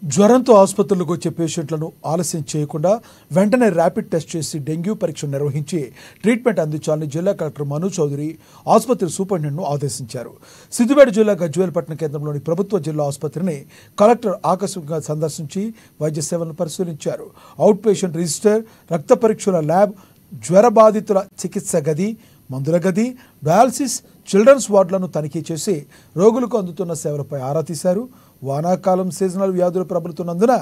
జ్వరంతో ఆసుపత్రులకు వచ్చే పేషెంట్లను ఆలస్యం చేయకుండా వెంటనే ర్యాపిడ్ టెస్ట్ చేసి డెంగ్యూ పరీక్ష నిర్వహించి ట్రీట్మెంట్ అందించాలని జిల్లా కలెక్టర్ మను చౌదరి ఆసుపత్రి సూపరింటెండెంట్ను ఆదేశించారు. సిద్దిపేట జిల్లా గజ్వేల్ పట్టణ కేంద్రంలోని ప్రభుత్వ జిల్లా ఆసుపత్రిని కలెక్టర్ ఆకస్మికంగా సందర్శించి వైద్య సేవలను పరిశీలించారు. అవుట్ పేషెంట్ రిజిస్టర్, రక్త పరీక్షల ల్యాబ్, జ్వర బాధితుల చికిత్స గది, మందుల గది, డయాలసిస్, చిల్డ్రన్స్ వార్డులను తనిఖీ చేసి రోగులకు అందుతున్న సేవలపై ఆరా తీశారు. వానాకాలం సీజనల్ వ్యాధులు ప్రబలుతున్నందున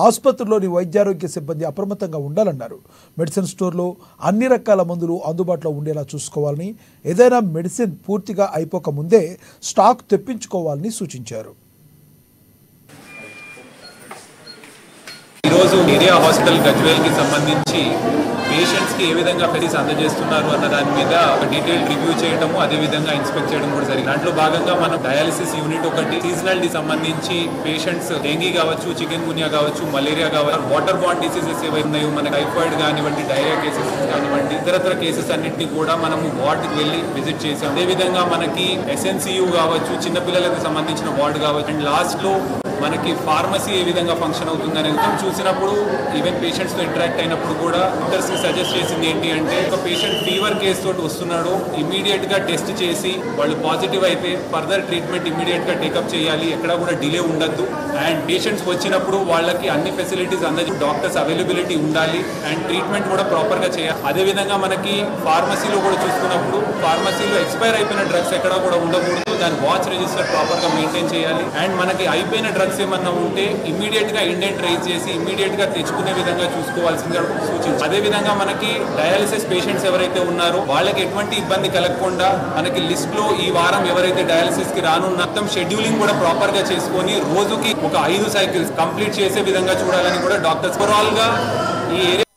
ఆసుపత్రిలోని వైద్యారోగ్య సిబ్బంది అప్రమత్తంగా ఉండాలన్నారు. మెడిసిన్ స్టోర్లో అన్ని రకాల మందులు అందుబాటులో ఉండేలా చూసుకోవాలని, ఏదైనా మెడిసిన్ పూర్తిగా అయిపోక ముందే స్టాక్ తెప్పించుకోవాలని సూచించారు. ఈరోజు ఏరియా హాస్పిటల్ గజ్వేల్కి సంబంధించి పేషెంట్స్కి ఏ విధంగా ఫెసిలిటీస్ అందజేస్తున్నారు అన్న దాని మీద డీటెయిల్ రివ్యూ చేయడము, అదేవిధంగా ఇన్స్పెక్ట్ చేయడం కూడా జరిగింది. దాంట్లో భాగంగా మనం డయాలసిస్ యూనిట్ ఒకటి, సీజనల్కి సంబంధించి పేషెంట్స్ డెంగీ కావచ్చు, చికెన్ గున్యా కావచ్చు, మలేరియా కావచ్చు, వాటర్ బాండ్ డిసీజెస్ ఏవైతే ఉన్నాయో, మన టైఫాయిడ్ కానివ్వండి, డైరియా కేసెస్ కానివ్వండి, ఇతరత్ర కేసెస్ అన్నింటినీ కూడా మనము వార్డుకి వెళ్ళి విజిట్ చేసాం. అదేవిధంగా మనకి SNCU కావచ్చు, చిన్నపిల్లలకు సంబంధించిన వార్డు కావచ్చు, అండ్ లాస్ట్లో మనకి ఫార్మసీ ఏ విధంగా ఫంక్షన్ అవుతుందని చూసినప్పుడు ఈవెన్ పేషెంట్స్తో ఇంటరాక్ట్ అయినప్పుడు కూడా డాక్టర్స్కి సజెస్ట్ చేసింది ఏంటి అంటే, ఒక పేషెంట్ ఫీవర్ కేసు తోటి వస్తున్నాడు, ఇమీడియట్గా టెస్ట్ చేసి వాళ్ళు పాజిటివ్ అయితే ఫర్దర్ ట్రీట్మెంట్ ఇమీడియట్గా టేకప్ చేయాలి, ఎక్కడ కూడా డిలే ఉండద్దు. అండ్ పేషెంట్స్ వచ్చినప్పుడు వాళ్ళకి అన్ని ఫెసిలిటీస్ డాక్టర్స్ అవైలబిలిటీ ఉండాలి, అండ్ ట్రీట్మెంట్ కూడా ప్రాపర్గా చేయాలి. అదేవిధంగా మనకి ఫార్మసీలో కూడా చూసుకున్నప్పుడు ఫార్మసీలో ఎక్స్పైర్ అయిపోయిన డ్రగ్స్ ఎక్కడ కూడా ఉండకూడదు, దాని వాచ్ రిజిస్టర్ ప్రాపర్గా మెయింటైన్ చేయాలి. అండ్ మనకి అయిపోయిన డ్రగ్స్ ఏమన్నా ఉంటే ఇమీడియట్గా ఇండెంట్ రైజ్ చేసి ఇమీడియట్గా తెచ్చుకునే విధంగా చూసుకోవాల్సిందిగా సూచించారు. అదేవిధంగా మనకి డయాలసిస్ పేషెంట్స్ ఎవరైతే ఉన్నారో వాళ్ళకి ఎటువంటి ఇబ్బంది కలగకుండా మనకి లిస్ట్ లో ఈ వారం ఎవరైతే డయాలసిస్ కి రానున్న మొత్తం షెడ్యూలింగ్ కూడా ప్రాపర్ గా చేసుకొని రోజుకి ఒక 5 సైకిల్స్ కంప్లీట్ చేసే విధంగా చూడాలని కూడా డాక్టర్స్ ఓవరాల్ గా ఈ ఏరియా